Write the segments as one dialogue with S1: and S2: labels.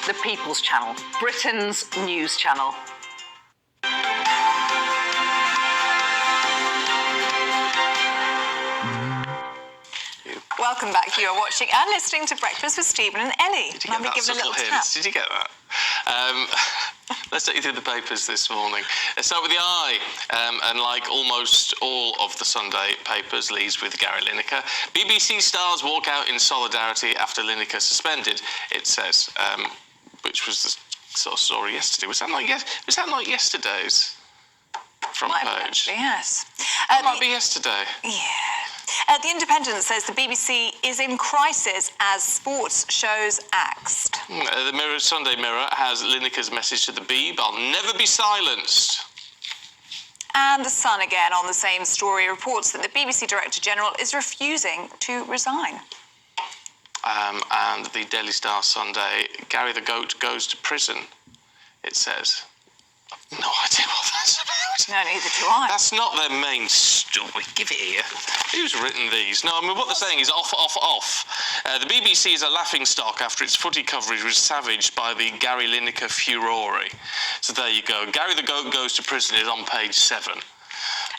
S1: the People's Channel, Britain's news channel.
S2: Welcome back. You are watching and listening to Breakfast with Stephen and Ellie.
S3: Did you get that subtle hint? Did you get that? Let's take you through the papers this morning. Let's start with the Eye. And like almost all of the Sunday papers, leads with Gary Lineker. BBC stars walk out in solidarity after Lineker suspended, it says, which was the sort of story yesterday. Was that not yesterday's front page?
S2: Actually, yes.
S3: It might be yesterday.
S2: Yeah. The Independent says the BBC is in crisis as sports shows axed.
S3: The Sunday Mirror has Lineker's message to the Beeb: "I'll never be silenced."
S2: And The Sun, again on the same story, reports that the BBC Director General is refusing to resign.
S3: And the Daily Star Sunday, Gary the Goat goes to prison, it says. No idea what that's about.
S2: No, neither do I.
S3: That's not their main story. Give it here. Who's written these? No, I mean, what they're saying is off. The BBC is a laughingstock after its footy coverage was savaged by the Gary Lineker furore. So there you go. Gary the Goat goes to prison is on page 7.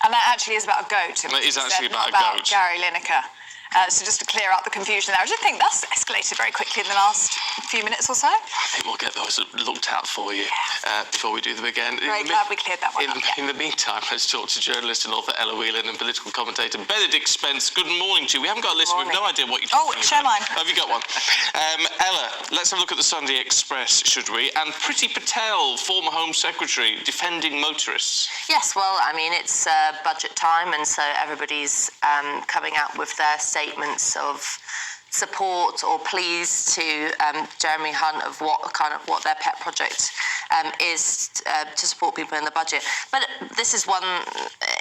S2: And that actually is about a goat.
S3: It is actually about a
S2: goat.
S3: goat.
S2: Gary Lineker. So just to clear up the confusion there, I just think that's escalated very quickly in the last few minutes or so.
S3: I think we'll get those looked at for you before we do them again.
S2: Very glad we cleared that one up.
S3: In the meantime, let's talk to journalist and author Ellie and political commentator Benedict Spence. Good morning to you. We haven't got a list. We've no idea what you're talking about.
S2: Share mine.
S3: Oh, have you got one? Ella, let's have a look at the Sunday Express, should we? And Priti Patel, former Home Secretary, defending motorists.
S4: Yes, well, I mean, it's budget time, and so everybody's coming out with their statements of support or pleas to Jeremy Hunt of what their pet project is to support people in the budget. But this is one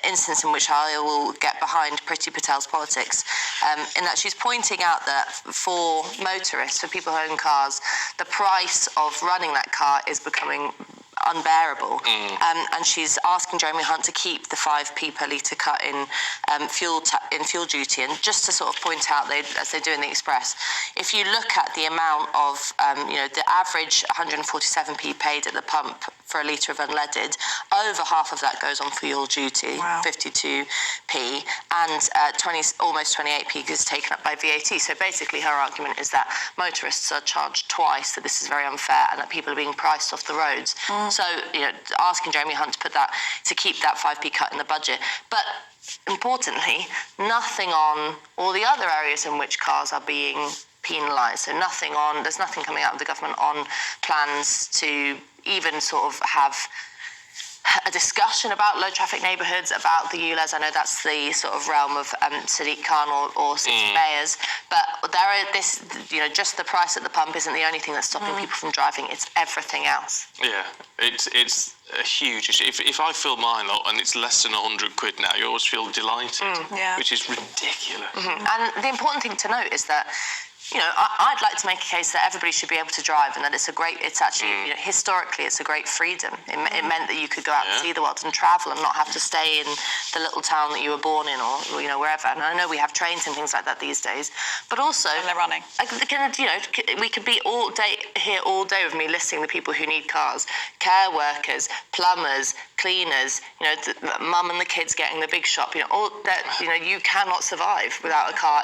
S4: instance in which I will get behind Priti Patel's politics, in that she's pointing out that for motorists, for people who own cars, the price of running that car is becoming unbearable, and she's asking Jeremy Hunt to keep the 5p per litre cut in fuel duty. And just to sort of point out, as they do in the Express, if you look at the amount of the average 147p paid at the pump for a litre of unleaded, over half of that goes on fuel duty, wow. 52p, and almost 28p is taken up by VAT. So basically her argument is that motorists are charged twice, that this is very unfair, and that people are being priced off the roads. So, asking Jeremy Hunt to keep that 5p cut in the budget. But importantly, nothing on all the other areas in which cars are being penalised. So there's nothing coming out of the government on plans to even sort of have a discussion about low traffic neighbourhoods, about the ULEZ. I know that's the sort of realm of Sadiq Khan or city mayors, but there are just the price at the pump isn't the only thing that's stopping people from driving. It's everything else.
S3: Yeah, it's a huge issue. If I fill mine up and it's less than £100 now, you always feel delighted, which is ridiculous.
S4: And the important thing to note is that I'd like to make a case that everybody should be able to drive, and that it's actually, historically, it's a great freedom. It meant that you could go out and see the world and travel and not have to stay in the little town that you were born in or wherever. And I know we have trains and things like that these days, but also...
S2: And they're running.
S4: We could be all day with me listing the people who need cars: care workers, plumbers, cleaners, the mum and the kids getting the big shop, all that, you cannot survive without a car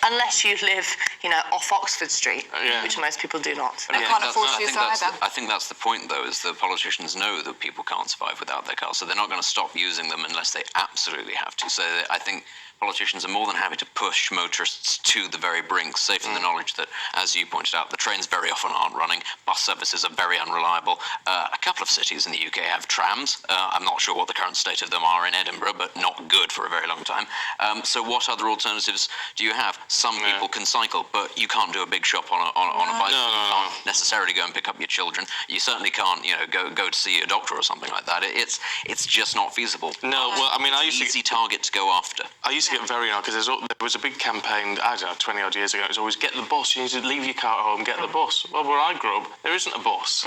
S4: unless you live, off Oxford Street, which most people do not.
S2: They can't afford to use either.
S5: I think that's the point, though, is that politicians know that people can't survive without their cars, so they're not going to stop using them unless they absolutely have to. So I think politicians are more than happy to push motorists to the very brink, safe in the knowledge that, as you pointed out, the trains very often aren't running, bus services are very unreliable. A couple of cities in the UK have trams. I'm not sure what the current state of them are in Edinburgh, but not good for a very long time. So what other alternatives do you have? Some people can cycle, but you can't do a big shop on a bicycle. You can't necessarily go and pick up your children. You certainly can't, go to see a doctor or something like that. It's just not feasible.
S3: No, well, I mean,
S5: it's an easy target to go after.
S3: I used to get very annoyed because there was a big campaign, I don't know, 20 odd years ago. It was always get the bus. You need to leave your car at home, get the bus. Well, where I grew up, there isn't a bus.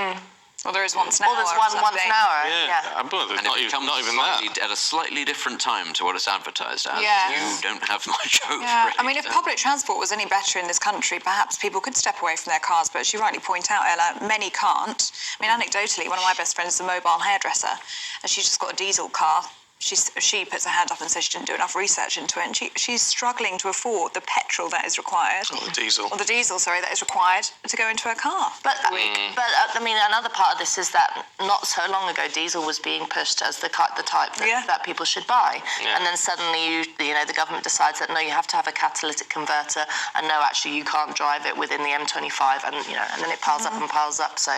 S2: Well, there is once an hour.
S4: Or there's
S2: or
S4: once
S2: something.
S4: an hour.
S3: Well, there's
S5: And it becomes
S3: not even that.
S5: at a slightly different time to what it's advertised as.
S2: Yeah.
S5: You don't have much hope.
S2: Yeah,
S5: really.
S2: I mean, if public transport was any better in this country, perhaps people could step away from their cars, but as you rightly point out, Ella, many can't. I mean, anecdotally, one of my best friends is a mobile hairdresser, and she's just got a diesel car. She puts her hand up and says she didn't do enough research into it, and she's struggling to afford the petrol that is required.
S3: Or the diesel.
S2: Or the diesel, sorry, that is required to go into her car.
S4: But I mean, another part of this is that not so long ago, diesel was being pushed as the type that people should buy, and then suddenly the government decides that no, you have to have a catalytic converter, and no, actually you can't drive it within the M25, and and then it piles up and piles up. So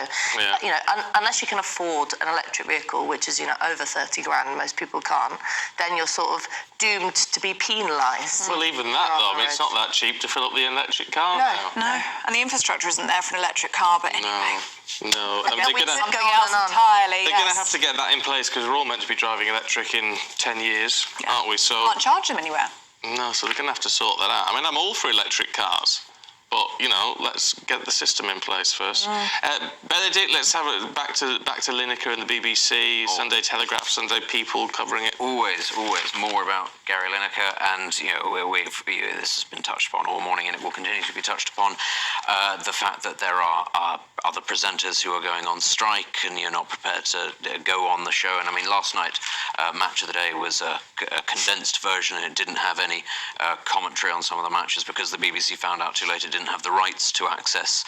S4: unless you can afford an electric vehicle, which is over 30 grand, most people can't, then you're sort of doomed to be penalised.
S3: Well, even that, though, I mean, it's not that cheap to fill up the electric car now.
S2: No, and the infrastructure isn't there for an electric car, but anyway.
S3: No.
S2: Something else
S4: on.
S2: entirely,
S3: They're going to have to get that in place because we're all meant to be driving electric in 10 years, aren't we? So
S2: Can't charge them anywhere.
S3: no, so they're going to have to sort that out. I mean, I'm all for electric cars, but let's get the system in place first. Benedict, let's have it back to Lineker and the BBC, Sunday Telegraph, Sunday People covering it.
S5: Always more about Gary Lineker, and this has been touched upon all morning, and it will continue to be touched upon. The fact that there are other presenters who are going on strike, and you're not prepared to go on the show. And I mean, last night, Match of the Day was a condensed version, and it didn't have any commentary on some of the matches because the BBC found out too late it didn't have the rights to access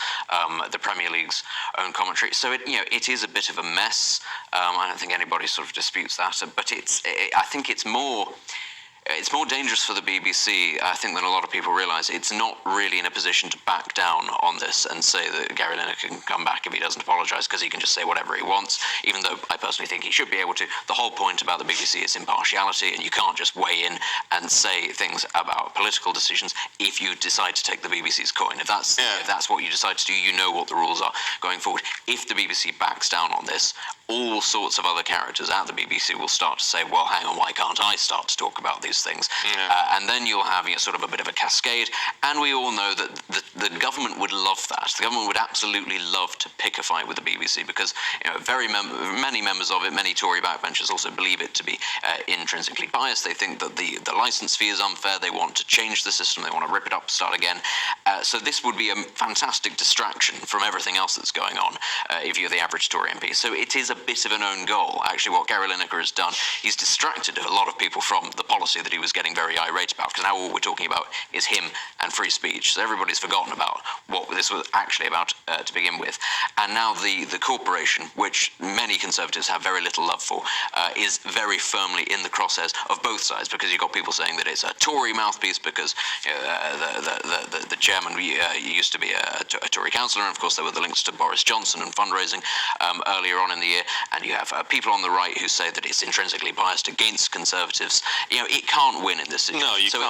S5: the Premier League's own commentary. So it is a bit of a mess. I don't think anybody sort of disputes that, but I think it's more dangerous for the BBC, I think, than a lot of people realise. It's not really in a position to back down on this and say that Gary Lineker can come back if he doesn't apologise, because he can just say whatever he wants, even though I personally think he should be able to. The whole point about the BBC is impartiality, and you can't just weigh in and say things about political decisions if you decide to take the BBC's coin. If that's what you decide to do, you know what the rules are going forward. If the BBC backs down on this, all sorts of other characters at the BBC will start to say, well, hang on, why can't I start to talk about these things? And then you'll have sort of a bit of a cascade, and we all know that the government would love that. The government would absolutely love to pick a fight with the BBC because many members of it, many Tory backbenchers also believe it to be intrinsically biased. They think that the licence fee is unfair. They want to change the system. They want to rip it up, start again. So this would be a fantastic distraction from everything else that's going on if you're the average Tory MP. So it is a bit of an own goal. Actually, what Gary Lineker has done, he's distracted a lot of people from the policy that he was getting very irate about, because now all we're talking about is him and free speech. So everybody's forgotten about what this was actually about to begin with. And now the corporation, which many Conservatives have very little love for, is very firmly in the crosshairs of both sides, because you've got people saying that it's a Tory mouthpiece because the chairman used to be a Tory councillor, and of course there were the links to Boris Johnson and fundraising earlier on in the year, and you have people on the right who say that it's intrinsically biased against Conservatives. It can't win in this situation.
S3: No,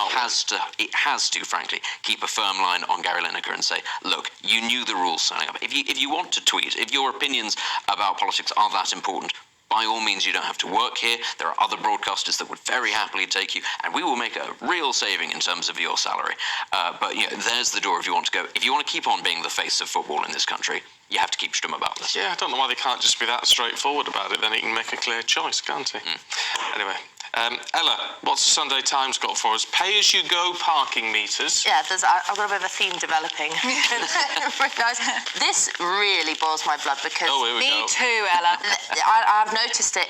S5: It has to, frankly, keep a firm line on Gary Lineker and say, look, you knew the rules signing up. If you want to tweet, if your opinions about politics are that important, by all means, you don't have to work here. There are other broadcasters that would very happily take you, and we will make a real saving in terms of your salary. But there's the door if you want to go. If you want to keep on being the face of football in this country, you have to keep stum about this.
S3: Yeah, I don't know why they can't just be that straightforward about it. Then he can make a clear choice, can't he? Anyway. Ella, what's the Sunday Times got for us? Pay-as-you-go parking meters.
S4: Yeah, I've got a bit of a theme developing. This really boils my blood because...
S3: Oh, here we go.
S2: Me too, Ella.
S4: I've noticed it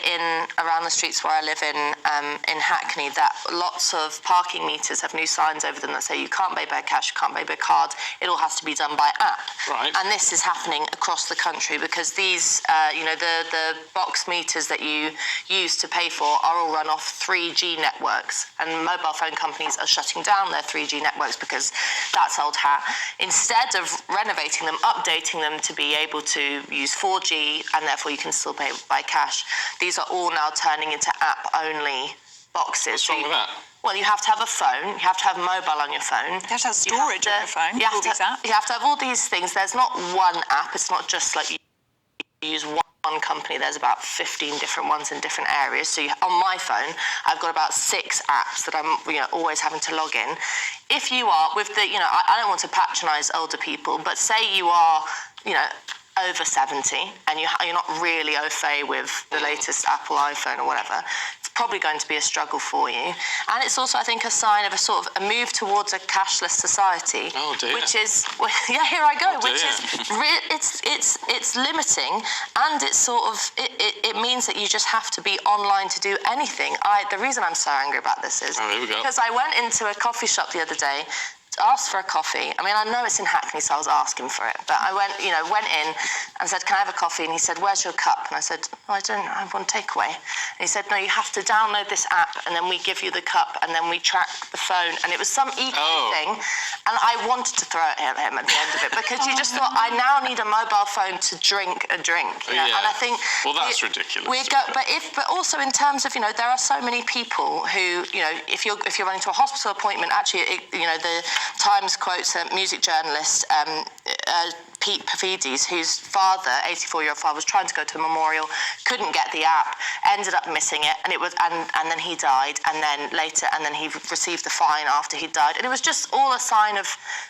S4: around the streets where I live in Hackney, that lots of parking meters have new signs over them that say you can't pay by cash, you can't pay by card, it all has to be done by app.
S3: Right.
S4: And this is happening across the country because these, the box meters that you use to pay for are all run off 3G networks, and mobile phone companies are shutting down their 3G networks because that's old hat. Instead of renovating them, updating them to be able to use 4G, and therefore you can still pay by cash, these are all now turning into app-only boxes.
S3: What's wrong with that?
S4: Well, you have to have a phone, you have to have mobile on your phone.
S2: You have to have storage on your phone.
S4: You have to have all these things. There's not one app, it's not just like you use one company. There's about 15 different ones in different areas. So on my phone, I've got about 6 apps that I'm always having to log in. If you are with the, I don't want to patronise older people, but say you are, over 70 and you're not really au fait with the latest Apple iPhone or whatever, it's probably going to be a struggle for you. And it's also, I think, a sign of a sort of a move towards a cashless society.
S3: Oh dear.
S4: Which is, yeah, here I go.
S3: Oh dear.
S4: Which is, it's limiting, and it's sort of, it means that you just have to be online to do anything. The reason I'm so angry about this is
S3: here we go.
S4: because I went into a coffee shop the other day, asked for a coffee. I mean, I know it's in Hackney, so I was asking for it. But I went in and said, "Can I have a coffee?" And he said, "Where's your cup?" And I said, "Oh, I want takeaway." And he said, "No, you have to download this app, and then we give you the cup, and then we track the phone." And it was some eco thing, and I wanted to throw it at him at the end of it because you just thought, I now need a mobile phone to drink a drink. You know?
S3: Yeah.
S4: And I think,
S3: well, that's ridiculous.
S4: But also in terms of, there are so many people who, if you're running to a hospital appointment, actually, the Times quotes a music journalist, Pete Pavides, whose father, 84-year-old father, was trying to go to a memorial, couldn't get the app, ended up missing it, and then he died, and then he received the fine after he died, and it was just all a sign of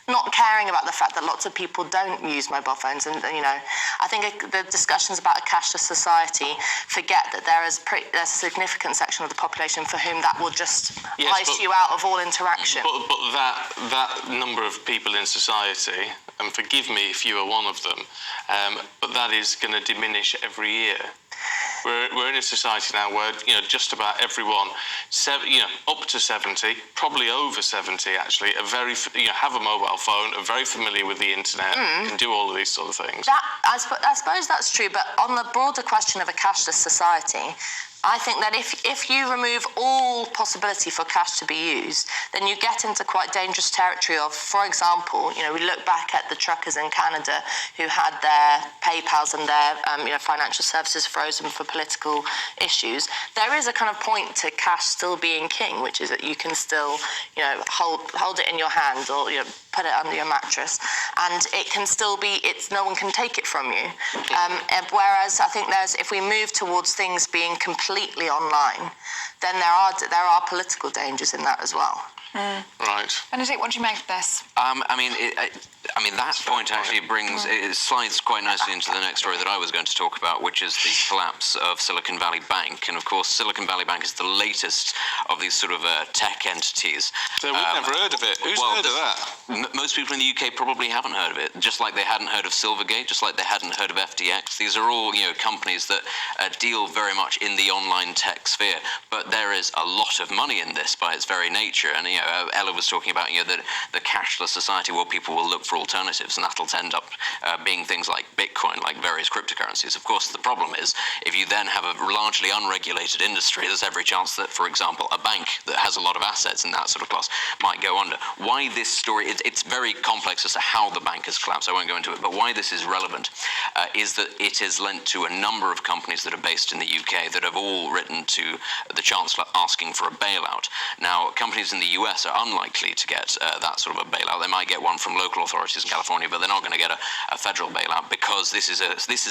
S4: not caring about the fact that lots of people don't use mobile phones, and I think the discussions about a cashless society forget that there's a significant section of the population for whom that will just ice you out of all interaction.
S3: But that number of people in society, and forgive me if you are one of them, but that is going to diminish every year. We're in a society now where just about everyone, up to 70, probably over 70 actually, are very have a mobile phone, are very familiar with the internet, can do all of these sort of things.
S4: I suppose that's true, but on the broader question of a cashless society, I think that if you remove all possibility for cash to be used, then you get into quite dangerous territory of, for example, we look back at the truckers in Canada who had their PayPals and their financial services frozen for political issues. There is a kind of point to cash still being king, which is that you can still, hold it in your hand or put it under your mattress, and it can still be. No one can take it from you. Whereas I think if we move towards things being completely online, then there are political dangers in that as well.
S3: Right.
S2: Benedict, what do you make of this?
S5: I mean, that point actually it slides quite nicely into the next story that I was going to talk about, which is the collapse of Silicon Valley Bank. And of course, Silicon Valley Bank is the latest of these sort of tech entities.
S3: So we've never heard of it. Who's heard of that?
S5: Most people in the UK probably haven't heard of it, just like they hadn't heard of Silvergate, just like they hadn't heard of FTX. These are all, companies that deal very much in the online tech sphere. But there is a lot of money in this by its very nature. And, Ella was talking about, the cashless society where people will look for alternatives, and that'll end up being things like Bitcoin, like various cryptocurrencies. Of course, the problem is if you then have a largely unregulated industry, there's every chance that, for example, a bank that has a lot of assets in that sort of class might go under. Why this story, it's very complex as to how the bank has collapsed, I won't go into it, but why this is relevant is that it has lent to a number of companies that are based in the UK that have all written to the Chancellor asking for a bailout. Now, companies in the US are unlikely to get that sort of a bailout. They might get one from local authorities in California, but they're not going to get a federal bailout because this is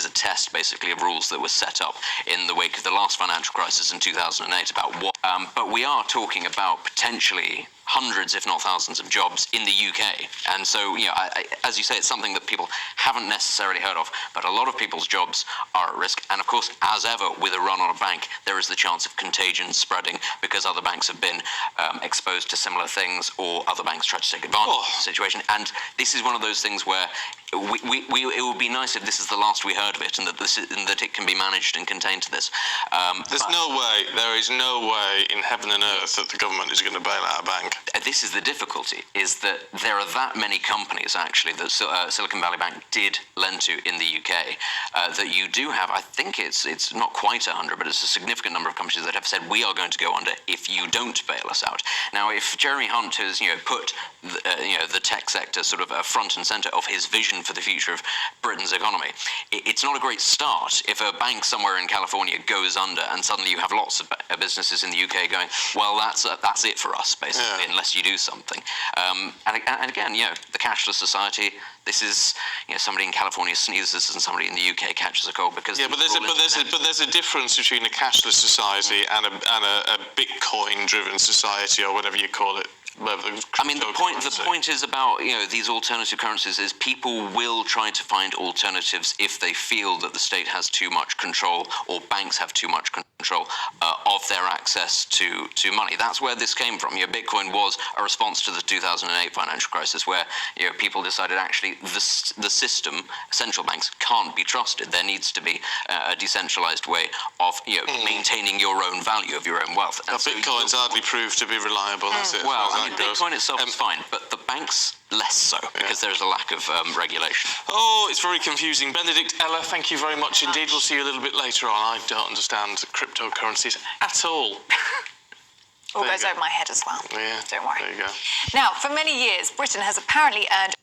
S5: a test basically of rules that were set up in the wake of the last financial crisis in 2008 about what. But we are talking about potentially hundreds, if not thousands, of jobs in the UK. And so, as you say, it's something that people haven't necessarily heard of, but a lot of people's jobs are at risk. And of course, as ever, with a run on a bank, there is the chance of contagion spreading because other banks have been exposed to similar things or other banks try to take advantage of the situation. And this is one of those things where it would be nice if this is the last we heard of it and that it can be managed and contained to this.
S3: There is no way in heaven and earth that the government is going to bail out a bank.
S5: This is the difficulty, is that there are that many companies, actually, that Silicon Valley Bank did lend to in the UK, that you do have, I think it's not quite 100, but it's a significant number of companies that have said, we are going to go under if you don't bail us out. Now, if Jeremy Hunt has, put the tech sector sort of front and centre of his vision for the future of Britain's economy, it's not a great start if a bank somewhere in California goes under and suddenly you have lots of businesses in the UK going, well, that's it for us, basically, unless you do something. And again, the cashless society, this is, somebody in California sneezes and somebody in the UK catches a cold because...
S3: but there's a difference between a cashless society and a Bitcoin-driven society or whatever you call it.
S5: I mean, the point is about, these alternative currencies is people will try to find alternatives if they feel that the state has too much control or banks have too much control of their access to money. That's where this came from. Bitcoin was a response to the 2008 financial crisis where, people decided actually the system, central banks can't be trusted. There needs to be a decentralized way of, maintaining your own value of your own wealth.
S3: And Bitcoin's hardly proved to be reliable, has it?
S5: Well, Bitcoin itself is fine, but the banks less so, because there's a lack of regulation.
S3: Oh, it's very confusing. Benedict, Ella, thank you very much indeed. We'll see you a little bit later on. I don't understand cryptocurrencies at all.
S2: All goes over my head as well.
S3: Yeah,
S2: Don't worry.
S3: there you go.
S2: Now, for many years, Britain has apparently earned